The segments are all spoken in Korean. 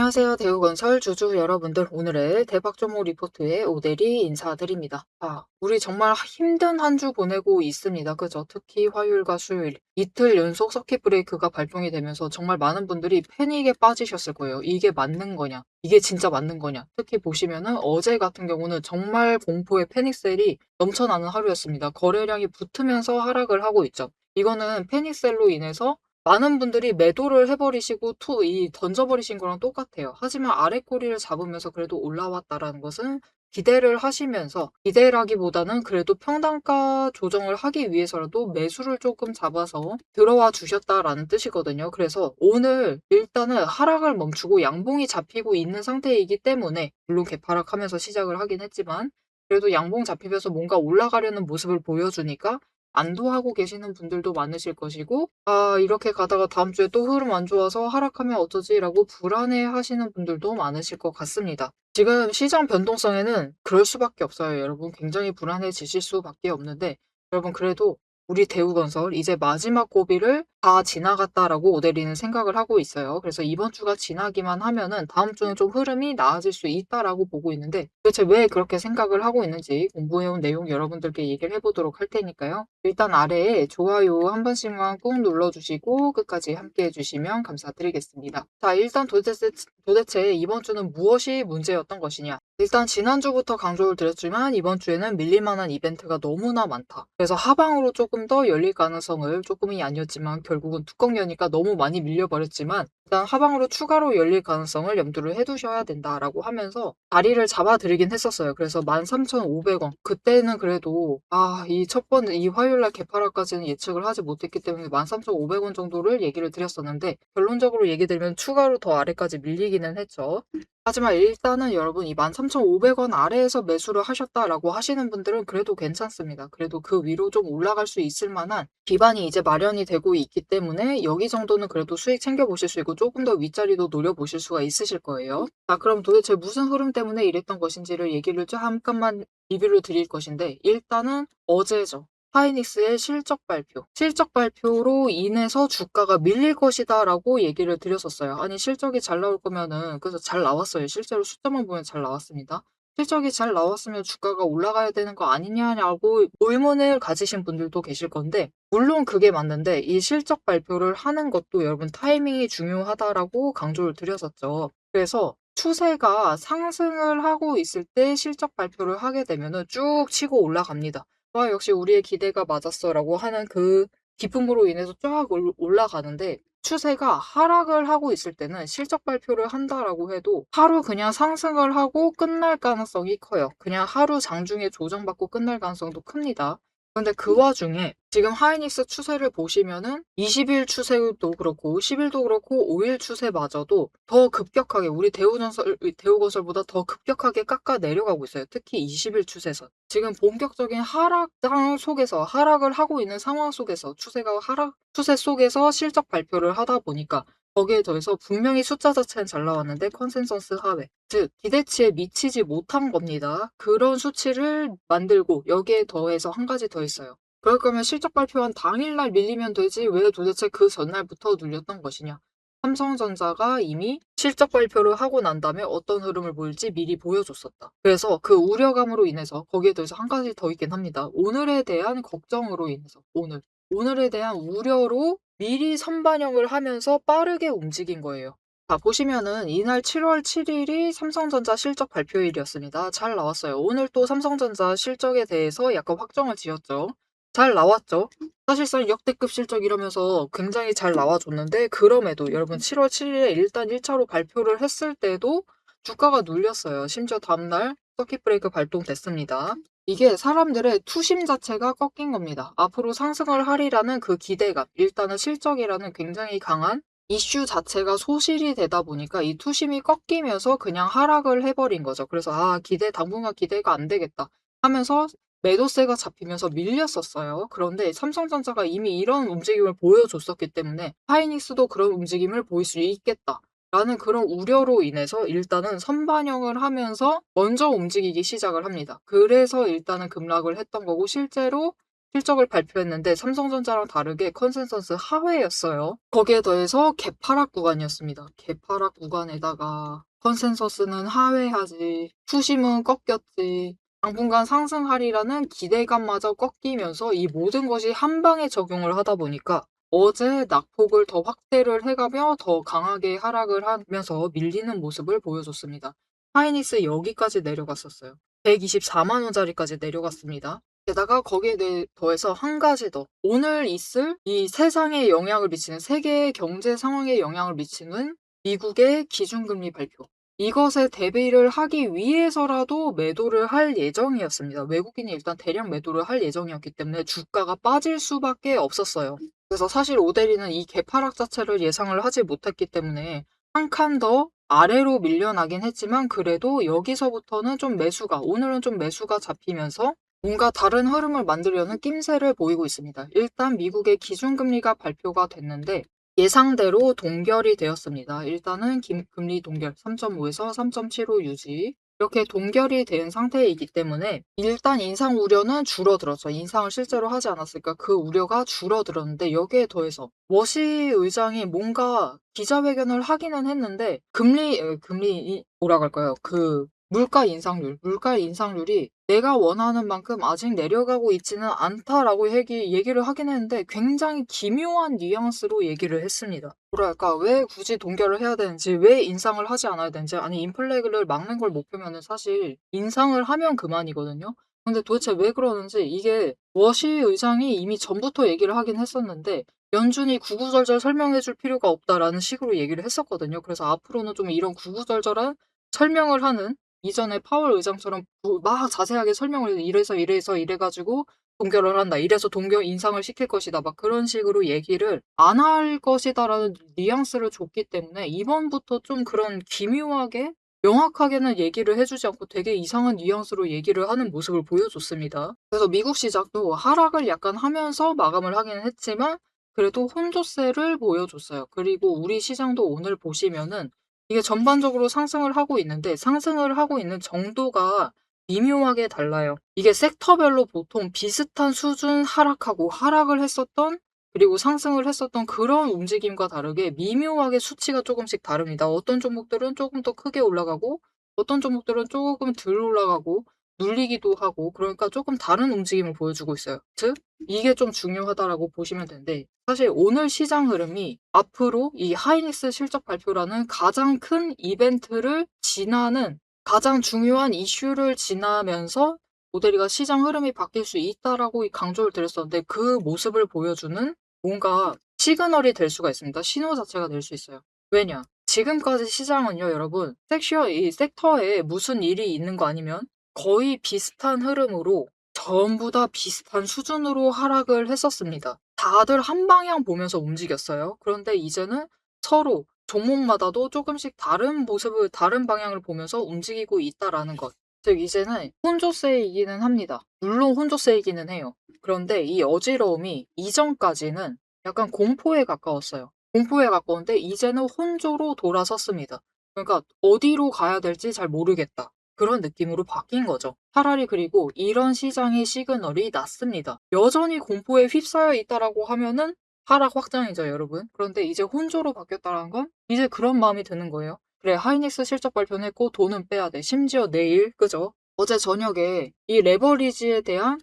안녕하세요. 대우건설 주주 여러분들. 오늘의 대박조모 리포트의 오대리 인사드립니다. 우리 정말 힘든 한 주 보내고 있습니다. 그죠? 특히 화요일과 수요일 이틀 연속 서킷 브레이크가 발동이 되면서 정말 많은 분들이 패닉에 빠지셨을 거예요. 이게 맞는 거냐? 이게 진짜 맞는 거냐? 특히 보시면은 어제 같은 경우는 정말 공포의 패닉셀이 넘쳐나는 하루였습니다. 거래량이 붙으면서 하락을 하고 있죠. 이거는 패닉셀로 인해서 많은 분들이 매도를 해버리시고 이 던져버리신 거랑 똑같아요. 하지만 아래 꼬리를 잡으면서 그래도 올라왔다라는 것은 기대를 하시면서 기대라기보다는 그래도 평단가 조정을 하기 위해서라도 매수를 조금 잡아서 들어와 주셨다라는 뜻이거든요. 그래서 오늘 일단은 하락을 멈추고 양봉이 잡히고 있는 상태이기 때문에 물론 개파락하면서 시작을 하긴 했지만 그래도 양봉 잡히면서 뭔가 올라가려는 모습을 보여주니까 안도하고 계시는 분들도 많으실 것이고 이렇게 가다가 다음 주에 또 흐름 안 좋아서 하락하면 어쩌지?라고 불안해 하시는 분들도 많으실 것 같습니다. 지금 시장 변동성에는 그럴 수밖에 없어요, 여러분. 굉장히 불안해지실 수밖에 없는데 여러분 그래도 우리 대우건설 이제 마지막 고비를 다 지나갔다라고 오데리는 생각을 하고 있어요. 그래서 이번 주가 지나기만 하면은 다음 주는 좀 흐름이 나아질 수 있다라고 보고 있는데 도대체 왜 그렇게 생각을 하고 있는지 공부해온 내용 여러분들께 얘기를 해보도록 할 테니까요. 일단 아래에 좋아요 한 번씩만 꾹 눌러주시고 끝까지 함께 해주시면 감사드리겠습니다. 자, 일단 도대체 이번 주는 무엇이 문제였던 것이냐? 일단 지난주부터 강조를 드렸지만 이번 주에는 밀릴만한 이벤트가 너무나 많다. 그래서 하방으로 조금 더 열릴 가능성을 조금이 아니었지만 결국은 뚜껑 여니까 너무 많이 밀려버렸지만 일단 하방으로 추가로 열릴 가능성을 염두를 해두셔야 된다라고 하면서 자리를 잡아드리긴 했었어요. 그래서 13,500원. 그때는 그래도 이 첫 번째 이 화요일날 개파락까지는 예측을 하지 못했기 때문에 13,500원 정도를 얘기를 드렸었는데 결론적으로 얘기 드리면 추가로 더 아래까지 밀리기는 했죠. 하지만 일단은 여러분 이 13,500원 아래에서 매수를 하셨다라고 하시는 분들은 그래도 괜찮습니다. 그래도 그 위로 좀 올라갈 수 있을 만한 기반이 이제 마련이 되고 있기 때문에 여기 정도는 그래도 수익 챙겨보실 수 있고 조금 더 윗자리도 노려보실 수가 있으실 거예요. 자, 그럼 도대체 무슨 흐름 때문에 이랬던 것인지를 얘기를 잠깐만 리뷰를 드릴 것인데 일단은 어제죠. 하이닉스의 실적 발표. 실적 발표로 인해서 주가가 밀릴 것이다라고 얘기를 드렸었어요. 아니 실적이 잘 나올 거면은 그래서 잘 나왔어요. 실제로 숫자만 보면 잘 나왔습니다. 실적이 잘 나왔으면 주가가 올라가야 되는 거 아니냐라고 의문을 가지신 분들도 계실 건데 물론 그게 맞는데 이 실적 발표를 하는 것도 여러분 타이밍이 중요하다라고 강조를 드렸었죠. 그래서 추세가 상승을 하고 있을 때 실적 발표를 하게 되면은 쭉 치고 올라갑니다. 역시 우리의 기대가 맞았어라고 하는 그 기쁨으로 인해서 쫙 올라가는데 추세가 하락을 하고 있을 때는 실적 발표를 한다라고 해도 하루 그냥 상승을 하고 끝날 가능성이 커요. 그냥 하루 장중에 조정받고 끝날 가능성도 큽니다. 그런데 그 와중에 지금 하이닉스 추세를 보시면은 20일 추세도 그렇고 10일도 그렇고 5일 추세마저도 더 급격하게 우리 대우건설보다 더 급격하게 깎아 내려가고 있어요. 특히 20일 추세선. 지금 본격적인 하락장 속에서 하락을 하고 있는 상황 속에서 추세 속에서 실적 발표를 하다 보니까 거기에 더해서 분명히 숫자 자체는 잘 나왔는데 컨센서스 하회, 즉 기대치에 미치지 못한 겁니다. 그런 수치를 만들고 여기에 더해서 한 가지 더 있어요. 그럴 거면 실적 발표한 당일날 밀리면 되지 왜 도대체 그 전날부터 눌렸던 것이냐. 삼성전자가 이미 실적 발표를 하고 난 다음에 어떤 흐름을 보일지 미리 보여줬었다. 그래서 그 우려감으로 인해서 거기에 더해서 한 가지 더 있긴 합니다. 오늘에 대한 걱정으로 인해서 오늘에 대한 우려로 미리 선반영을 하면서 빠르게 움직인 거예요. 자, 보시면은 이날 7월 7일이 삼성전자 실적 발표일이었습니다. 잘 나왔어요. 오늘 또 삼성전자 실적에 대해서 약간 확정을 지었죠. 잘 나왔죠. 사실상 역대급 실적 이러면서 굉장히 잘 나와줬는데 그럼에도 여러분 7월 7일에 일단 1차로 발표를 했을 때도 주가가 눌렸어요. 심지어 다음날 서킷 브레이크 발동됐습니다. 이게 사람들의 투심 자체가 꺾인 겁니다. 앞으로 상승을 하리라는 그 기대감, 일단은 실적이라는 굉장히 강한 이슈 자체가 소실이 되다 보니까 이 투심이 꺾이면서 그냥 하락을 해버린 거죠. 그래서 당분간 기대가 안 되겠다 하면서 매도세가 잡히면서 밀렸었어요. 그런데 삼성전자가 이미 이런 움직임을 보여줬었기 때문에 하이닉스도 그런 움직임을 보일 수 있겠다. 라는 그런 우려로 인해서 일단은 선반영을 하면서 먼저 움직이기 시작을 합니다. 그래서 일단은 급락을 했던 거고 실제로 실적을 발표했는데 삼성전자랑 다르게 컨센서스 하회였어요. 거기에 더해서 개파락 구간이었습니다. 개파락 구간에다가 컨센서스는 하회하지, 투심은 꺾였지, 당분간 상승하리라는 기대감마저 꺾이면서 이 모든 것이 한 방에 적용을 하다 보니까 어제 낙폭을 더 확대를 해가며 더 강하게 하락을 하면서 밀리는 모습을 보여줬습니다. 하이닉스 여기까지 내려갔었어요. 124만 원짜리까지 내려갔습니다. 게다가 거기에 더해서 한 가지 더. 오늘 있을 이 세상에 영향을 미치는, 세계의 경제 상황에 영향을 미치는 미국의 기준금리 발표. 이것에 대비를 하기 위해서라도 매도를 할 예정이었습니다. 외국인이 일단 대량 매도를 할 예정이었기 때문에 주가가 빠질 수밖에 없었어요. 그래서 사실 오데리는 이 개파락 자체를 예상을 하지 못했기 때문에 한 칸 더 아래로 밀려나긴 했지만 그래도 여기서부터는 좀 매수가, 오늘은 좀 매수가 잡히면서 뭔가 다른 흐름을 만들려는 낌새를 보이고 있습니다. 일단 미국의 기준금리가 발표가 됐는데 예상대로 동결이 되었습니다. 일단은 금리 동결 3.5에서 3.75 유지. 이렇게 동결이 된 상태이기 때문에 일단 인상 우려는 줄어들었죠. 인상을 실제로 하지 않았을까 그 우려가 줄어들었는데 여기에 더해서 워시 의장이 뭔가 기자회견을 하기는 했는데 금리 뭐라 할까요? 물가 인상률이 내가 원하는 만큼 아직 내려가고 있지는 않다라고 얘기를 하긴 했는데 굉장히 기묘한 뉘앙스로 얘기를 했습니다. 뭐랄까, 왜 굳이 동결을 해야 되는지, 왜 인상을 하지 않아야 되는지, 아니, 인플레를 막는 걸 목표면은 사실 인상을 하면 그만이거든요. 근데 도대체 왜 그러는지 이게 워시 의장이 이미 전부터 얘기를 하긴 했었는데 연준이 구구절절 설명해 줄 필요가 없다라는 식으로 얘기를 했었거든요. 그래서 앞으로는 좀 이런 구구절절한 설명을 하는 이전에 파월 의장처럼 막 자세하게 설명을 해서 이래서 이래가지고 동결을 한다. 이래서 동결 인상을 시킬 것이다. 막 그런 식으로 얘기를 안 할 것이다라는 뉘앙스를 줬기 때문에 이번부터 좀 그런 기묘하게 명확하게는 얘기를 해주지 않고 되게 이상한 뉘앙스로 얘기를 하는 모습을 보여줬습니다. 그래서 미국 시장도 하락을 약간 하면서 마감을 하기는 했지만 그래도 혼조세를 보여줬어요. 그리고 우리 시장도 오늘 보시면은 이게 전반적으로 상승을 하고 있는데 상승을 하고 있는 정도가 미묘하게 달라요. 이게 섹터별로 보통 비슷한 수준 하락을 했었던 그리고 상승을 했었던 그런 움직임과 다르게 미묘하게 수치가 조금씩 다릅니다. 어떤 종목들은 조금 더 크게 올라가고 어떤 종목들은 조금 덜 올라가고 눌리기도 하고 그러니까 조금 다른 움직임을 보여주고 있어요. 즉 이게 좀 중요하다라고 보시면 되는데 사실 오늘 시장 흐름이 앞으로 이 하이닉스 실적 발표라는 가장 큰 이벤트를 지나는 가장 중요한 이슈를 지나면서 모델이가 시장 흐름이 바뀔 수 있다라고 강조를 드렸었는데 그 모습을 보여주는 뭔가 시그널이 될 수가 있습니다. 신호 자체가 될 수 있어요. 왜냐? 지금까지 시장은요, 여러분, 이 섹터에 무슨 일이 있는 거 아니면 거의 비슷한 흐름으로 전부 다 비슷한 수준으로 하락을 했었습니다. 다들 한 방향 보면서 움직였어요. 그런데 이제는 서로 종목마다도 조금씩 다른 모습을, 다른 방향을 보면서 움직이고 있다라는 것. 즉, 이제는 혼조세이기는 합니다. 물론 혼조세이기는 해요. 그런데 이 어지러움이 이전까지는 약간 공포에 가까웠어요. 공포에 가까운데 이제는 혼조로 돌아섰습니다. 그러니까 어디로 가야 될지 잘 모르겠다. 그런 느낌으로 바뀐 거죠. 차라리 그리고 이런 시장의 시그널이 낮습니다. 여전히 공포에 휩싸여 있다라고 하면은 하락 확장이죠, 여러분. 그런데 이제 혼조로 바뀌었다는 건 이제 그런 마음이 드는 거예요. 그래, 하이닉스 실적 발표는 했고 돈은 빼야 돼. 심지어 내일, 그죠? 어제 저녁에 이 레버리지에 대한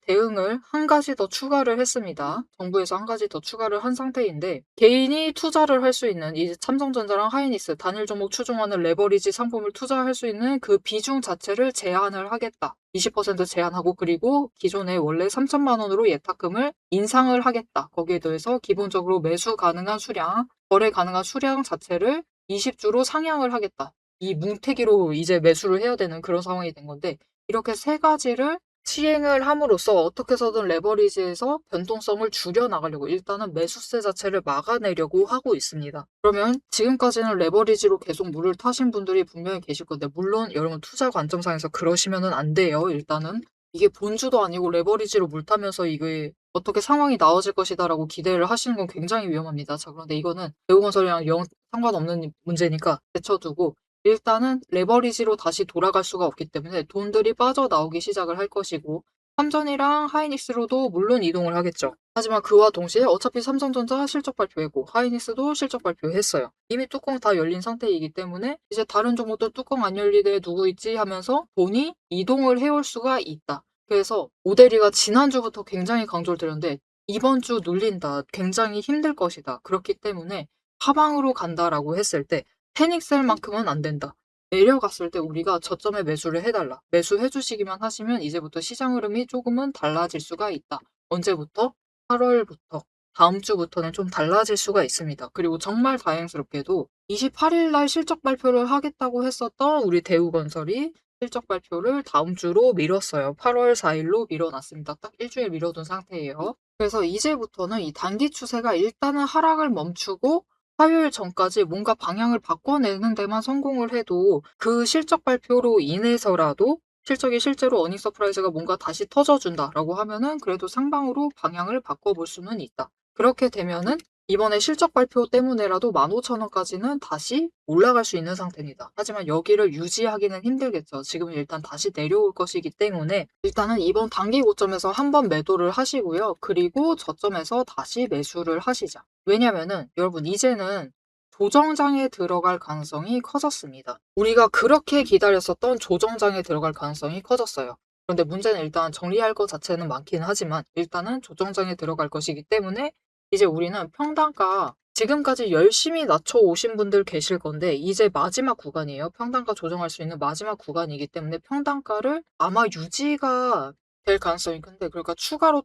대응을 한 가지 더 추가를 했습니다. 정부에서 한 가지 더 추가를 한 상태인데 개인이 투자를 할 수 있는 이제 삼성전자랑 하이닉스 단일 종목 추종하는 레버리지 상품을 투자할 수 있는 그 비중 자체를 제한을 하겠다. 20% 제한하고 그리고 기존에 원래 3천만 원으로 예탁금을 인상을 하겠다. 거기에 더해서 기본적으로 매수 가능한 수량, 거래 가능한 수량 자체를 20주로 상향을 하겠다. 이 뭉태기로 이제 매수를 해야 되는 그런 상황이 된 건데 이렇게 세 가지를 시행을 함으로써 어떻게 해서든 레버리지에서 변동성을 줄여나가려고 일단은 매수세 자체를 막아내려고 하고 있습니다. 그러면 지금까지는 레버리지로 계속 물을 타신 분들이 분명히 계실 건데 물론 여러분 투자 관점상에서 그러시면은 안 돼요. 일단은 이게 본주도 아니고 레버리지로 물 타면서 이게 어떻게 상황이 나아질 것이다라고 기대를 하시는 건 굉장히 위험합니다. 자, 그런데 이거는 대우건설이랑 영 상관없는 문제니까 제쳐두고 일단은 레버리지로 다시 돌아갈 수가 없기 때문에 돈들이 빠져나오기 시작을 할 것이고 삼전이랑 하이닉스로도 물론 이동을 하겠죠. 하지만 그와 동시에 어차피 삼성전자 실적 발표했고 하이닉스도 실적 발표했어요. 이미 뚜껑 다 열린 상태이기 때문에 이제 다른 종목도 뚜껑 안 열리대 누구 있지 하면서 돈이 이동을 해올 수가 있다. 그래서 오대리가 지난주부터 굉장히 강조를 드렸는데 이번 주 눌린다. 굉장히 힘들 것이다. 그렇기 때문에 하방으로 간다라고 했을 때 패닉셀만큼은 안 된다. 내려갔을 때 우리가 저점에 매수를 해달라. 매수해 주시기만 하시면 이제부터 시장 흐름이 조금은 달라질 수가 있다. 언제부터? 8월부터. 다음 주부터는 좀 달라질 수가 있습니다. 그리고 정말 다행스럽게도 28일 날 실적 발표를 하겠다고 했었던 우리 대우건설이 실적 발표를 다음 주로 미뤘어요. 8월 4일로 미뤄놨습니다. 딱 일주일 미뤄둔 상태예요. 그래서 이제부터는 이 단기 추세가 일단은 하락을 멈추고 화요일 전까지 뭔가 방향을 바꿔내는 데만 성공을 해도 그 실적 발표로 인해서라도 실적이 실제로 어닝 서프라이즈가 뭔가 다시 터져준다라고 하면은 그래도 상방으로 방향을 바꿔볼 수는 있다. 그렇게 되면은 이번에 실적 발표 때문에라도 15,000원까지는 다시 올라갈 수 있는 상태입니다. 하지만 여기를 유지하기는 힘들겠죠. 지금 일단 다시 내려올 것이기 때문에 일단은 이번 단기 고점에서 한번 매도를 하시고요. 그리고 저점에서 다시 매수를 하시자. 왜냐면은 여러분 이제는 조정장에 들어갈 가능성이 커졌습니다. 우리가 그렇게 기다렸었던 조정장에 들어갈 가능성이 커졌어요. 그런데 문제는 일단 정리할 것 자체는 많긴 하지만 일단은 조정장에 들어갈 것이기 때문에 이제 우리는 평단가 지금까지 열심히 낮춰 오신 분들 계실 건데 이제 마지막 구간이에요. 평단가 조정할 수 있는 마지막 구간이기 때문에 평단가를 아마 유지가 될 가능성이 큰데 그러니까 추가로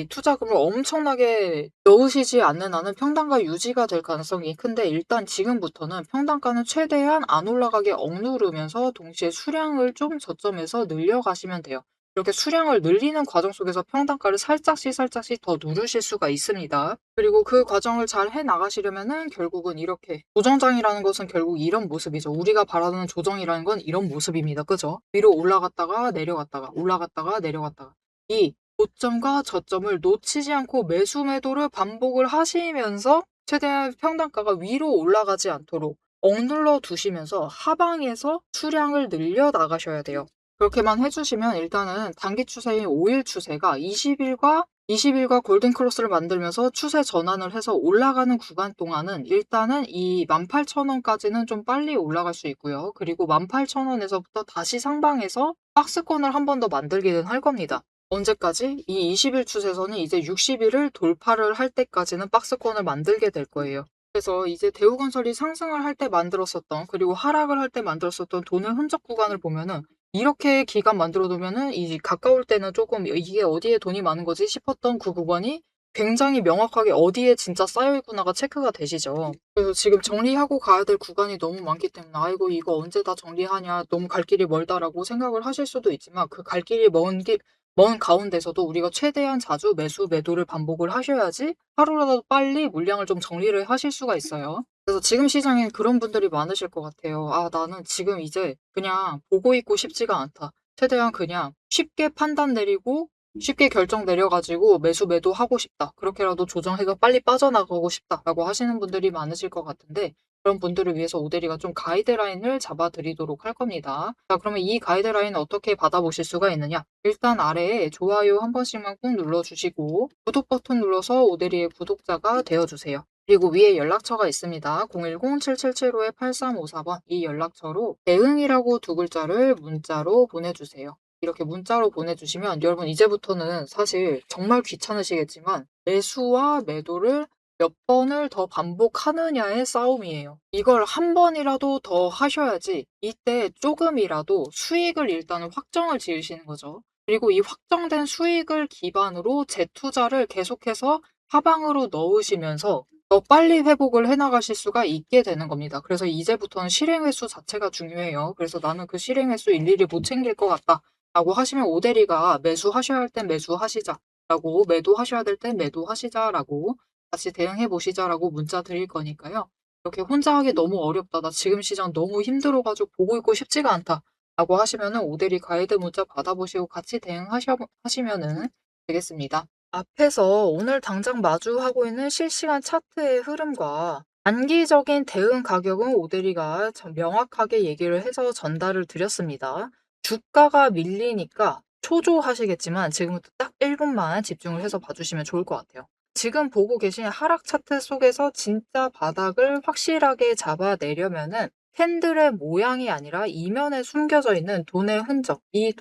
투자금을 엄청나게 넣으시지 않는 한은 평단가 유지가 될 가능성이 큰데 일단 지금부터는 평단가는 최대한 안 올라가게 억누르면서 동시에 수량을 좀 저점에서 늘려가시면 돼요. 이렇게 수량을 늘리는 과정 속에서 평단가를 살짝씩 더 누르실 수가 있습니다. 그리고 그 과정을 잘 해나가시려면은 결국은 이렇게 조정장이라는 것은 결국 이런 모습이죠. 우리가 바라는 조정이라는 건 이런 모습입니다. 그죠? 위로 올라갔다가 내려갔다가 올라갔다가 내려갔다가 이 고점과 저점을 놓치지 않고 매수 매도를 반복을 하시면서 최대한 평단가가 위로 올라가지 않도록 억눌러 두시면서 하방에서 수량을 늘려 나가셔야 돼요. 그렇게만 해주시면 일단은 단기 추세인 5일 추세가 20일과 골든 크로스를 만들면서 추세 전환을 해서 올라가는 구간 동안은 일단은 이 18,000원까지는 좀 빨리 올라갈 수 있고요. 그리고 18,000원에서부터 다시 상방에서 박스권을 한 번 더 만들기는 할 겁니다. 언제까지? 이 20일 추세선이 이제 60일을 돌파를 할 때까지는 박스권을 만들게 될 거예요. 그래서 이제 대우건설이 상승을 할 때 만들었었던 그리고 하락을 할 때 만들었었던 돈의 흔적 구간을 보면은 이렇게 기간 만들어 두면은 이 가까울 때는 조금 '이게 어디에 돈이 많은 거지?' 싶었던 그 구간이 굉장히 명확하게 어디에 진짜 쌓여 있구나가 체크가 되시죠. 그래서 지금 정리하고 가야 될 구간이 너무 많기 때문에 '아이고 이거 언제 다 정리하냐. 너무 갈 길이 멀다.'라고 생각을 하실 수도 있지만 그 갈 길이 먼 가운데서도 우리가 최대한 자주 매수 매도를 반복을 하셔야지 하루라도 빨리 물량을 좀 정리를 하실 수가 있어요. 그래서 지금 시장엔 그런 분들이 많으실 것 같아요. '아 나는 지금 이제 그냥 보고 있고 싶지가 않다. 최대한 그냥 쉽게 판단 내리고 쉽게 결정 내려 가지고 매수 매도하고 싶다. 그렇게라도 조정해서 빨리 빠져나가고 싶다.'라고 하시는 분들이 많으실 것 같은데 그런 분들을 위해서 오대리가 좀 가이드라인을 잡아 드리도록 할 겁니다. 자 그러면 이 가이드라인 어떻게 받아보실 수가 있느냐? 일단 아래에 좋아요 한 번씩만 꾹 눌러 주시고 구독 버튼 눌러서 오대리의 구독자가 되어 주세요. 그리고 위에 연락처가 있습니다. 010-7775-8354번 이 연락처로 대응이라고 두 글자를 문자로 보내주세요. 이렇게 문자로 보내주시면 여러분 이제부터는 사실 정말 귀찮으시겠지만 매수와 매도를 몇 번을 더 반복하느냐의 싸움이에요. 이걸 한 번이라도 더 하셔야지 이때 조금이라도 수익을 일단은 확정을 지으시는 거죠. 그리고 이 확정된 수익을 기반으로 재투자를 계속해서 하방으로 넣으시면서 더 빨리 회복을 해 나가실 수가 있게 되는 겁니다. 그래서 이제부터는 실행 횟수 자체가 중요해요. 그래서 '나는 그 실행 횟수 일일이 못 챙길 것 같다.'라고 하시면 오대리가 "매수하셔야 할 땐 매수하시자."라고 "매도하셔야 될 땐 매도하시자."라고 "같이 대응해 보시자."라고 문자 드릴 거니까요. 이렇게 "혼자 하기 너무 어렵다. 나 지금 시장 너무 힘들어 가지고 보고 있고 싶지가 않다."라고 하시면은 오대리 가이드 문자 받아보시고 같이 하시면은 되겠습니다. 앞에서 오늘 당장 마주하고 있는 실시간 차트의 흐름과 단기적인 대응 가격은 오대리가 참 명확하게 얘기를 해서 전달을 드렸습니다. 주가가 밀리니까 초조하시겠지만 지금부터 딱 1 분만 집중을 해서 봐 주시면 좋을 것 같아요. 지금 보고 계신 하락 차트 속에서 진짜 바닥을 확실하게 잡아내려면은 캔들의 모양이 아니라 이면에 숨겨져 있는 돈의 흔적, 이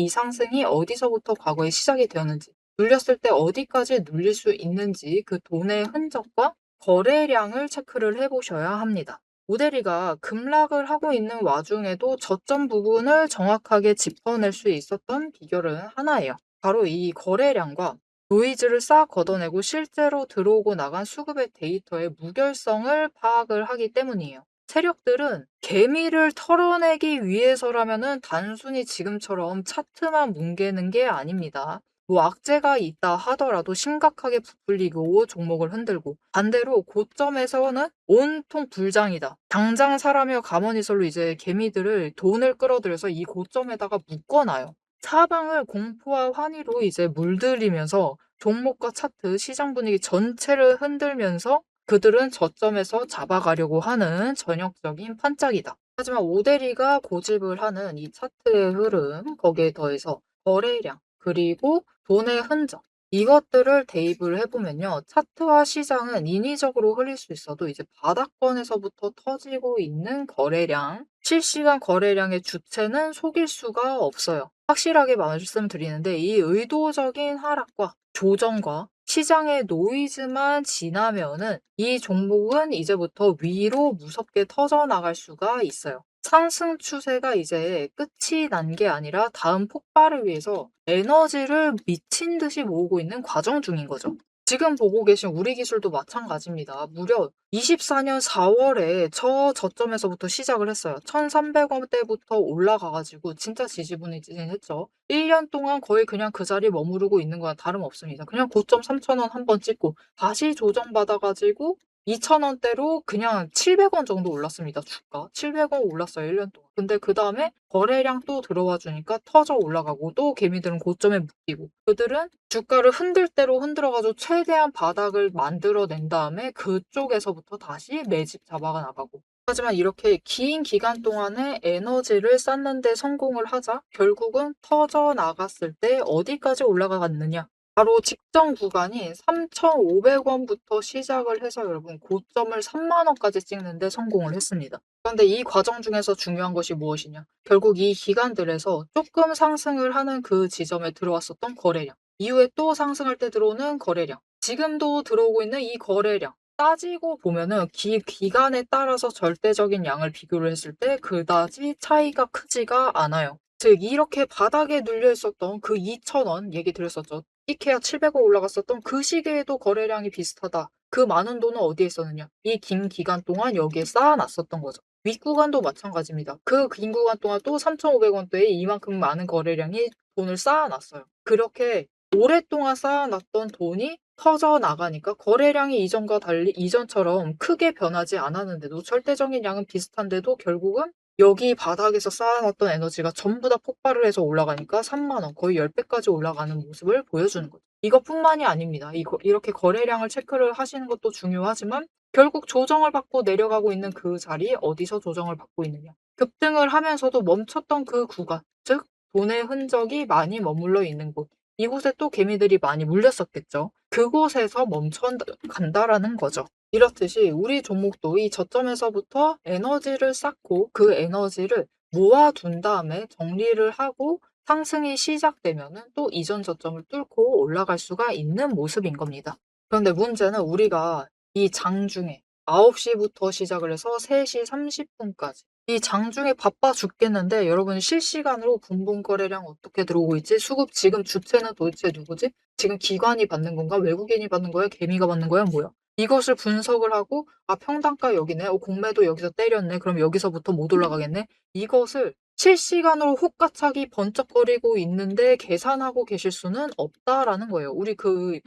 상승이 어디서부터 과거에 시작이 되었는지, 눌렸을 때 어디까지 눌릴 수 있는지 그 돈의 흔적과 거래량을 체크를 해 보셔야 합니다. 모델이가 급락을 하고 있는 와중에도 저점 부분을 정확하게 짚어낼 수 있었던 비결은 하나예요. 바로 이 거래량과 노이즈를 싹 걷어내고 실제로 들어오고 나간 수급의 데이터의 무결성을 파악을 하기 때문이에요. 세력들은 개미를 털어내기 위해서라면은 단순히 지금처럼 차트만 뭉개는 게 아닙니다. 뭐 악재가 있다 하더라도 심각하게 부풀리고 종목을 흔들고, 반대로 고점에서는 온통 불장이다, 당장 사라며 가머니설로 이제 개미들을 돈을 끌어들여서 이 고점에다가 묶어놔요. 사방을 공포와 환희로 이제 물들이면서 종목과 차트, 시장 분위기 전체를 흔들면서 그들은 저점에서 잡아가려고 하는 전형적인 판짝이다. 하지만 오데리가 고집을 하는 이 차트의 흐름, 거기에 더해서 거래량, 그리고 돈의 흔적, 이것들을 대입을 해보면요. 차트와 시장은 인위적으로 흘릴 수 있어도 이제 바닥권에서부터 터지고 있는 거래량, 실시간 거래량의 주체는 속일 수가 없어요. 확실하게 말씀드리는데 이 의도적인 하락과 조정과 시장의 노이즈만 지나면은 이 종목은 이제부터 위로 무섭게 터져나갈 수가 있어요. 상승 추세가 이제 끝이 난 게 아니라 다음 폭발을 위해서 에너지를 미친 듯이 모으고 있는 과정 중인 거죠. 지금 보고 계신 우리 기술도 마찬가지입니다. 무려 24년 4월에 저점에서부터 시작을 했어요. 1,300원대부터 올라가 가지고 진짜 지지부진했죠. 1년 동안 거의 그냥 그 자리에 머무르고 있는 거랑 다름없습니다. 그냥 고점 3,000원 한번 찍고 다시 조정받아 가지고 2,000원대로 그냥 700원 정도 올랐습니다, 주가. 700원 올랐어요, 1년 동안. 근데 그다음에 거래량 또 들어와 주니까 터져 올라가고, 또 개미들은 고점에 묶이고, 그들은 주가를 흔들 대로 흔들어 가지고 최대한 바닥을 만들어 낸 다음에 그쪽에서부터 다시 매집 잡아가 나가고. 하지만 이렇게 긴 기간 동안에 에너지를 쌓는 데 성공을 하자 결국은 터져 나갔을 때 어디까지 올라갔느냐? 바로 직전 구간이 3,500원부터 시작을 해서 여러분 고점을 30,000원까지 찍는 데 성공을 했습니다. 그런데 이 과정 중에서 중요한 것이 무엇이냐? 결국 이 기간들에서 조금 상승을 하는 그 지점에 들어왔었던 거래량, 이후에 또 상승할 때 들어오는 거래량, 지금도 들어오고 있는 이 거래량, 따지고 보면은 기간에 따라서 절대적인 양을 비교를 했을 때 그다지 차이가 크지가 않아요. 즉 이렇게 바닥에 눌려 있었던 그 2,000원 얘기 드렸었죠. 이케아 700원 올라갔었던 그 시기에도 거래량이 비슷하다. 그 많은 돈은 어디에 있었느냐? 이 긴 기간 동안 여기에 쌓아놨었던 거죠. 윗구간도 마찬가지입니다. 그 긴 구간 동안 또 3,500원대에 이만큼 많은 거래량이 돈을 쌓아놨어요. 그렇게 오랫동안 쌓아놨던 돈이 터져 나가니까 거래량이 이전과 달리 이전처럼 크게 변하지 않았는데도, 절대적인 양은 비슷한데도 결국은 여기 바닥에서 쌓아놨던 에너지가 전부 다 폭발을 해서 올라가니까 30,000원, 거의 10배까지 올라가는 모습을 보여주는 거죠. 이것뿐만이 아닙니다. 이렇게 거래량을 체크를 하시는 것도 중요하지만 결국 조정을 받고 내려가고 있는 그 자리, 어디서 조정을 받고 있느냐. 급등을 하면서도 멈췄던 그 구간, 즉 돈의 흔적이 많이 머물러 있는 곳. 이곳에 또 개미들이 많이 물렸었겠죠. 그곳에서 멈춰 간다라는 거죠. 이렇듯이 우리 종목도 이 저점에서부터 에너지를 쌓고 그 에너지를 모아둔 다음에 정리를 하고 상승이 시작되면은 또 이전 저점을 뚫고 올라갈 수가 있는 모습인 겁니다. 그런데 문제는 우리가 이 장중에 9시부터 시작을 해서 3시 30분까지 이 장중에 바빠 죽겠는데 여러분 실시간으로 분봉 거래량 어떻게 들어오고 있지? 수급 지금 주체는 도대체 누구지? 지금 기관이 받는 건가? 외국인이 받는 거야? 개미가 받는 거야? 뭐야? 이것을 분석을 하고 평단가 여기네. 공매도 여기서 때렸네. 그럼 여기서부터 못 올라가겠네. 이것을 실시간으로 혹가차기 번쩍거리고 있는데 계산하고 계실 수는 없다라는 거예요. 우리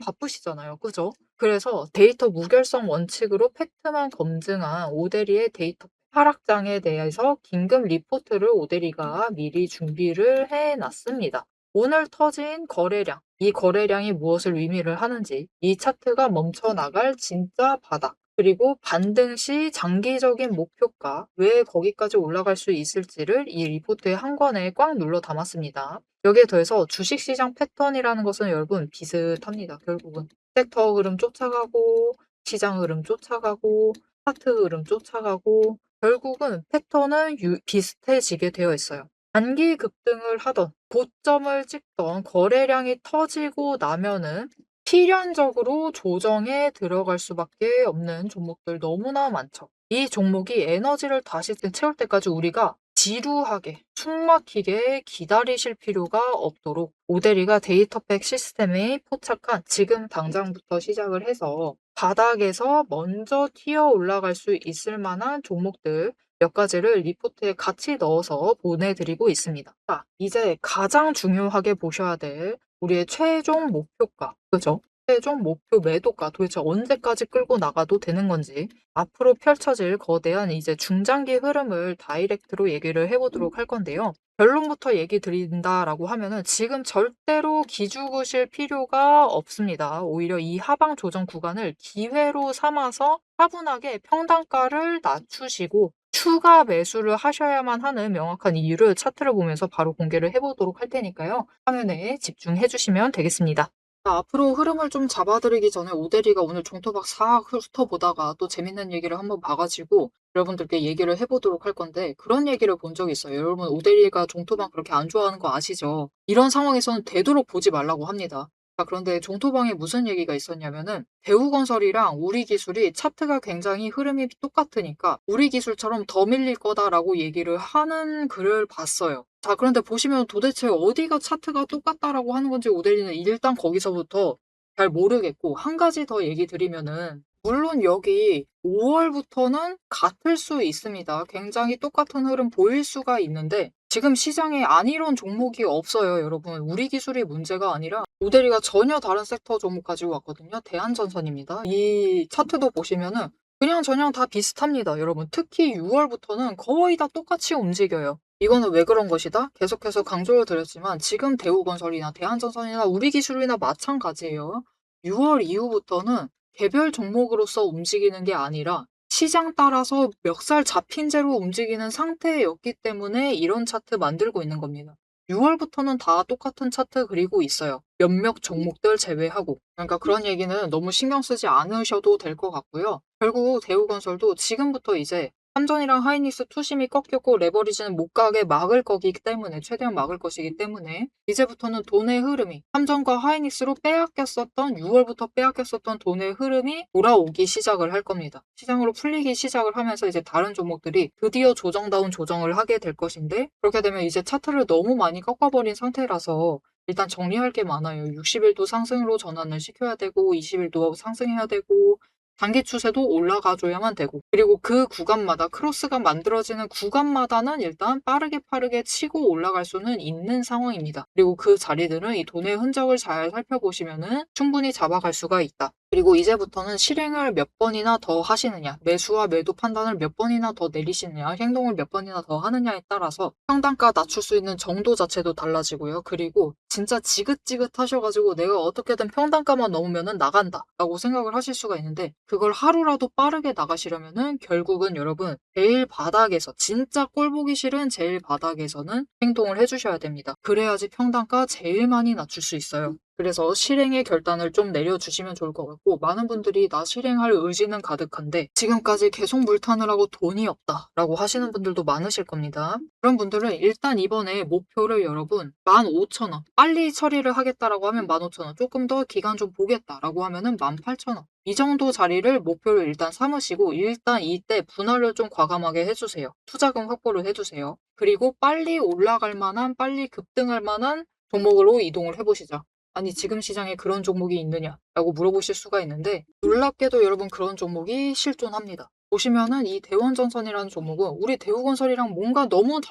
바쁘시잖아요. 그죠? 그래서 데이터 무결성 원칙으로 팩트만 검증한 오데리의 데이터 하락장에 대해서 긴급 리포트를 오데리가 미리 준비를 해 놨습니다. 오늘 터진 거래량, 이 거래량이 무엇을 의미를 하는지, 이 차트가 멈춰 나갈 진짜 바닥, 그리고 반등 시 장기적인 목표가 왜 거기까지 올라갈 수 있을지를 이 리포트의 한 권에 꽉 눌러 담았습니다. 여기에 더해서 주식시장 패턴이라는 것은 여러분 비슷합니다. 결국은 섹터 흐름 쫓아가고 시장 흐름 쫓아가고 차트 흐름 쫓아가고 결국은 패턴은 비슷해지게 되어 있어요. 단기 급등을 하던 고점을 찍던 거래량이 터지고 나면은 필연적으로 조정에 들어갈 수밖에 없는 종목들 너무나 많죠. 이 종목이 에너지를 다시 채울 때까지 우리가 지루하게 숨막히게 기다리실 필요가 없도록 오데리가 데이터팩 시스템에 포착한 지금 당장부터 시작을 해서 바닥에서 먼저 튀어 올라갈 수 있을 만한 종목들 몇 가지를 리포트에 같이 넣어서 보내드리고 있습니다. 자, 이제 가장 중요하게 보셔야 될 우리의 최종 목표가, 그죠? 최종 목표 매도가 도대체 언제까지 끌고 나가도 되는 건지 앞으로 펼쳐질 거대한 이제 중장기 흐름을 다이렉트로 얘기를 해보도록 할 건데요. 결론부터 얘기 드린다라고 하면은 지금 절대로 기죽으실 필요가 없습니다. 오히려 이 하방 조정 구간을 기회로 삼아서 차분하게 평단가를 낮추시고 추가 매수를 하셔야만 하는 명확한 이유를 차트를 보면서 바로 공개를 해보도록 할 테니까요. 화면에 집중해 주시면 되겠습니다. 자, 앞으로 흐름을 좀 잡아드리기 전에 오데리가 오늘 종토박 싹 훑어보다가 또 재밌는 얘기를 한번 봐가지고 여러분들께 얘기를 해보도록 할 건데 그런 얘기를 본 적이 있어요. 여러분 오데리가 종토박 그렇게 안 좋아하는 거 아시죠? 이런 상황에서는 되도록 보지 말라고 합니다. 자, 그런데 종토방에 무슨 얘기가 있었냐면은 대우건설이랑 우리기술이 차트가 굉장히 흐름이 똑같으니까 우리기술처럼 더 밀릴 거다라고 얘기를 하는 글을 봤어요. 자, 그런데 보시면 도대체 어디가 차트가 똑같다라고 하는 건지 오데리는 일단 거기서부터 잘 모르겠고 한 가지 더 얘기 드리면은 물론 여기 5월부터는 같을 수 있습니다. 굉장히 똑같은 흐름 보일 수가 있는데 지금 시장에 안 이런 종목이 없어요, 여러분. 우리 기술이 문제가 아니라 오데리가 전혀 다른 섹터 종목 가지고 왔거든요. 대한전선입니다. 이 차트도 보시면은 그냥 저냥 다 비슷합니다, 여러분. 특히 6월부터는 거의 다 똑같이 움직여요. 이거는 왜 그런 것이다? 계속해서 강조를 드렸지만 지금 대우건설이나 대한전선이나 우리기술이나 마찬가지예요. 6월 이후부터는 개별 종목으로서 움직이는 게 아니라 시장 따라서 멱살 잡힌 채로 움직이는 상태였기 때문에 이런 차트 만들고 있는 겁니다. 6월부터는 다 똑같은 차트 그리고 있어요. 몇몇 종목들 제외하고. 그러니까 그런 얘기는 너무 신경 쓰지 않으셔도 될 것 같고요. 결국 대우건설도 지금부터 이제 삼전이랑 하이닉스 투심이 꺾였고 레버리지는 못 가게 막을 거기 때문에 최대한 막을 것이기 때문에 이제부터는 돈의 흐름이 삼전과 하이닉스로 빼앗겼었던 6월부터 빼앗겼었던 돈의 흐름이 돌아오기 시작을 할 겁니다. 시장으로 풀리기 시작을 하면서 이제 다른 종목들이 드디어 조정다운 조정을 하게 될 것인데 그렇게 되면 이제 차트를 너무 많이 꺾어버린 상태라서 일단 정리할 게 많아요. 60일도 상승으로 전환을 시켜야 되고 20일도 상승해야 되고 단기 추세도 올라가줘야만 되고 그리고 그 구간마다 크로스가 만들어지는 구간마다는 일단 빠르게 치고 올라갈 수는 있는 상황입니다. 그리고 그 자리들은 이 돈의 흔적을 잘 살펴보시면은 충분히 잡아갈 수가 있다. 그리고 이제부터는 실행을 몇 번이나 더 하시느냐, 매수와 매도 판단을 몇 번이나 더 내리시느냐, 행동을 몇 번이나 더 하느냐에 따라서 평단가 낮출 수 있는 정도 자체도 달라지고요. 그리고 진짜 지긋지긋 하셔가지고 내가 어떻게든 평단가만 넘으면은 나간다 라고 생각을 하실 수가 있는데 그걸 하루라도 빠르게 나가시려면은 결국은 여러분 제일 바닥에서 진짜 꼴 보기 싫은 제일 바닥에서는 행동을 해주셔야 됩니다. 그래야지 평단가 제일 많이 낮출 수 있어요. 그래서 실행의 결단을 좀 내려주시면 좋을 것 같고 많은 분들이 나 실행할 의지는 가득한데 지금까지 계속 물타느라고 돈이 없다라고 하시는 분들도 많으실 겁니다. 그런 분들은 일단 이번에 목표를 여러분 15,000원 빨리 처리를 하겠다라고 하면 15,000원 조금 더 기간 좀 보겠다라고 하면은 18,000원 이 정도 자리를 목표를 일단 삼으시고 일단 이때 분할을 좀 과감하게 해주세요. 투자금 확보를 해주세요. 그리고 빨리 올라갈 만한 빨리 급등할 만한 종목으로 이동을 해보시죠. 아니 지금 시장에 그런 종목이 있느냐라고 물어보실 수가 있는데 놀랍게도 여러분 그런 종목이 실존합니다. 보시면은 이 대원전선이라는 종목은 우리 대우건설이랑 뭔가 너무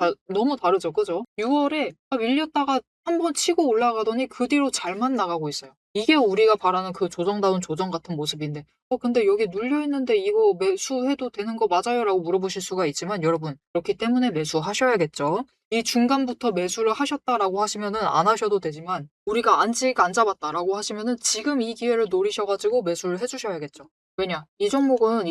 다르죠. 그죠? 6월에 밀렸다가 한번 치고 올라가더니 그 뒤로 잘만 나가고 있어요. 이게 우리가 바라는 그 조정다운 조정 같은 모습인데 근데 여기 눌려있는데 이거 매수해도 되는 거 맞아요? 라고 물어보실 수가 있지만 여러분 그렇기 때문에 매수하셔야겠죠. 이 중간부터 매수를 하셨다라고 하시면은 안 하셔도 되지만 우리가 아직 안 잡았다라고 하시면은 지금 이 기회를 노리셔가지고 매수를 해주셔야겠죠. 왜냐? 이 종목은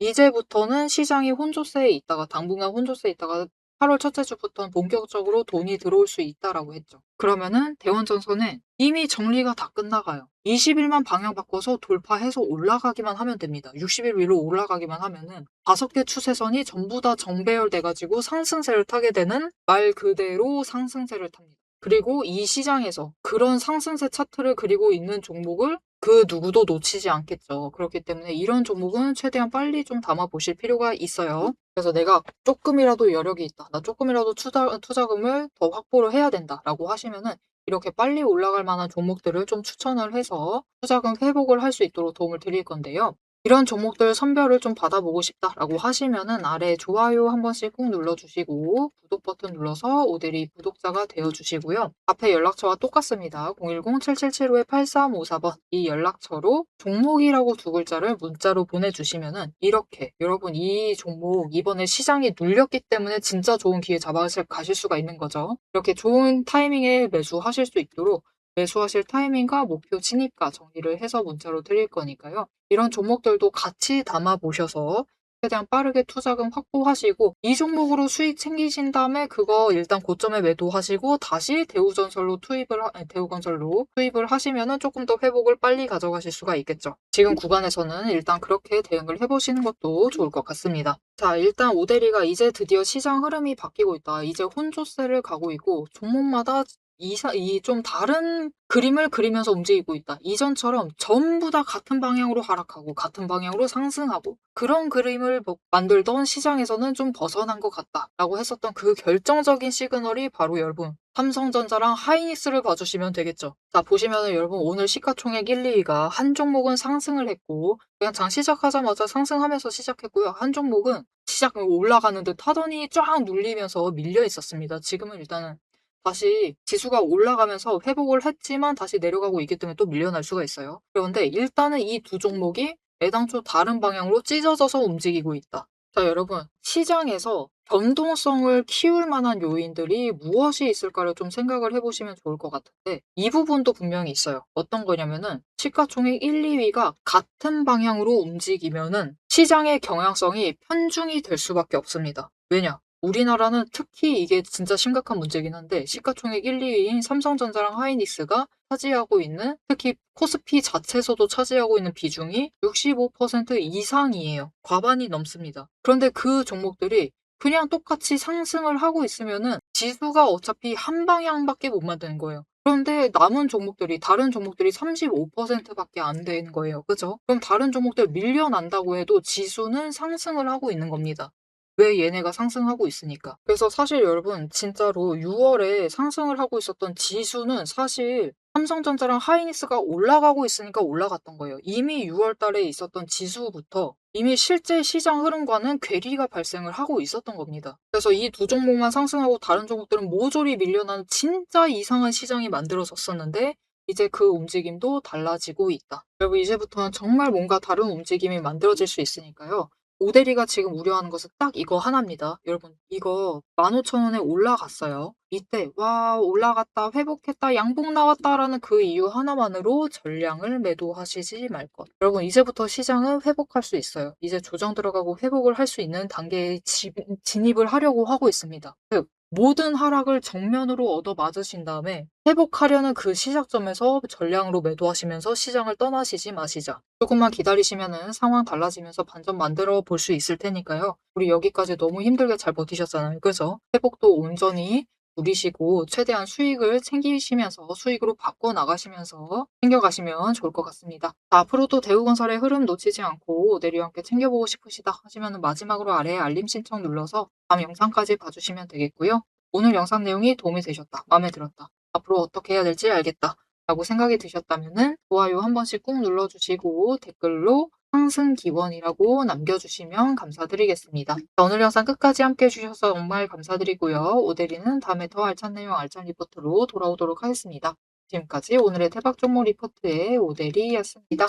이제부터는 시장이 혼조세에 있다가 당분간 혼조세에 있다가 8월 첫째 주부터는 본격적으로 돈이 들어올 수 있다라고 했죠. 그러면은 대원전선은 이미 정리가 다 끝나가요. 20일만 방향 바꿔서 돌파해서 올라가기만 하면 됩니다. 60일 위로 올라가기만 하면은 5개 추세선이 전부 다 정배열돼 가지고 상승세를 타게 되는 말 그대로 상승세를 탑니다. 그리고 이 시장에서 그런 상승세 차트를 그리고 있는 종목을 그 누구도 놓치지 않겠죠. 그렇기 때문에 이런 종목은 최대한 빨리 좀 담아 보실 필요가 있어요. 그래서 '내가 쪼끔이라도 여력이 있다. 나 쪼끔이라도 투자금을 더 확보를 해야 된다.'라고 하시면은 이렇게 빨리 올라갈 만한 종목들을 좀 추천을 해서 투자금 회복을 할 수 있도록 도움을 드릴 건데요. 이런 종목들 선별을 좀 받아보고 싶다라고 하시면은 아래 좋아요 한 번씩 꾹 눌러주시고 구독 버튼 눌러서 오대리 구독자가 되어주시고요. 앞에 연락처와 똑같습니다. 010-7775-8354번 이 연락처로 종목이라고 두 글자를 문자로 보내주시면은 이렇게 여러분 이 종목 이번에 시장이 눌렸기 때문에 진짜 좋은 기회 가실 수가 있는 거죠. 이렇게 좋은 타이밍에 매수하실 수 있도록 매수하실 타이밍과 목표 진입가 정리를 해서 문자로 드릴 거니까요. 이런 종목들도 같이 담아 보셔서 최대한 빠르게 투자금 확보하시고 이 종목으로 수익 챙기신 다음에 그거 일단 고점에 매도하시고 다시 대우건설로 투입을 하시면은 조금 더 회복을 빨리 가져가실 수가 있겠죠. 지금 구간에서는 일단 그렇게 대응을 해보시는 것도 좋을 것 같습니다. 자, 일단 오데리가 이제 드디어 시장 흐름이 바뀌고 있다. 이제 혼조세를 가고 있고 종목마다 이 좀 다른 그림을 그리면서 움직이고 있다. 이전처럼 전부 다 같은 방향으로 하락하고 같은 방향으로 상승하고 그런 그림을 만들던 시장에서는 좀 벗어난 것 같다라고 했었던 그 결정적인 시그널이 바로 여러분 삼성전자랑 하이닉스를 봐주시면 되겠죠. 자, 보시면은 여러분 오늘 시가총액 1, 2위가 한 종목은 상승을 했고 그냥 장 시작하자마자 상승하면서 시작했고요. 한 종목은 시작 올라가는 듯 하더니 쫙 눌리면서 밀려 있었습니다. 지금은 일단은 다시 지수가 올라가면서 회복을 했지만 다시 내려가고 있기 때문에 또 밀려날 수가 있어요. 그런데 일단은 이 두 종목이 애당초 다른 방향으로 찢어져서 움직이고 있다. 자, 여러분 시장에서 변동성을 키울 만한 요인들이 무엇이 있을까를 좀 생각을 해보시면 좋을 것 같은데 이 부분도 분명히 있어요. 어떤 거냐면은 시가총액 1, 2위가 같은 방향으로 움직이면은 시장의 경향성이 편중이 될 수밖에 없습니다. 왜냐? 우리나라는 특히 이게 진짜 심각한 문제긴 한데 시가총액 1, 2위인 삼성전자랑 하이닉스가 차지하고 있는 특히 코스피 자체에서도 차지하고 있는 비중이 65% 이상이에요. 과반이 넘습니다. 그런데 그 종목들이 그냥 똑같이 상승을 하고 있으면은 지수가 어차피 한 방향밖에 못 만드는 거예요. 그런데 남은 종목들이 다른 종목들이 35%밖에 안 되는 거예요. 그죠? 그럼 다른 종목들 밀려난다고 해도 지수는 상승을 하고 있는 겁니다. 왜 얘네가 상승하고 있으니까. 그래서 사실 여러분 진짜로 6월에 상승을 하고 있었던 지수는 사실 삼성전자랑 하이닉스가 올라가고 있으니까 올라갔던 거예요. 이미 6월 달에 있었던 지수부터 이미 실제 시장 흐름과는 괴리가 발생을 하고 있었던 겁니다. 그래서 이 두 종목만 상승하고 다른 종목들은 모조리 밀려나는 진짜 이상한 시장이 만들어졌었는데 이제 그 움직임도 달라지고 있다. 여러분 이제부터는 정말 뭔가 다른 움직임이 만들어질 수 있으니까요. 오대리가 지금 우려하는 것은 딱 이거 하나입니다. 여러분 이거 15,000원에 올라갔어요. 이때 '와 올라갔다. 회복했다. 양봉 나왔다.'라는 그 이유 하나만으로 전량을 매도하시지 말 것. 여러분 이제부터 시장은 회복할 수 있어요. 이제 조정 들어가고 회복을 할 수 있는 단계에 진입을 하려고 하고 있습니다. 즉 모든 하락을 정면으로 얻어맞으신 다음에 회복하려는 그 시작점에서 전량으로 매도하시면서 시장을 떠나시지 마시자. 조금만 기다리시면은 상황 달라지면서 반전 만들어 볼 수 있을 테니까요. 우리 여기까지 너무 힘들게 잘 버티셨잖아요. 그죠? 회복도 온전히 누리시고 최대한 수익을 챙기시면서 수익으로 바꿔 나가시면서 챙겨가시면 좋을 것 같습니다. 자, 앞으로도 대우건설의 흐름 놓치지 않고 내리와 함께 챙겨보고 싶으시다 하시면 마지막으로 아래에 알림 신청 눌러서 다음 영상까지 봐주시면 되겠고요. 오늘 영상 내용이 도움이 되셨다, 마음에 들었다, 앞으로 어떻게 해야 될지 알겠다 라고 생각이 드셨다면은 좋아요 한 번씩 꾹 눌러주시고 댓글로 상승 기원이라고 남겨주시면 감사드리겠습니다. 자, 오늘 영상 끝까지 함께 해주셔서 정말 감사드리고요. 오대리는 다음에 더 알찬 내용 알찬 리포트로 돌아오도록 하겠습니다. 지금까지 오늘의 대박 종목 리포트의 오대리였습니다.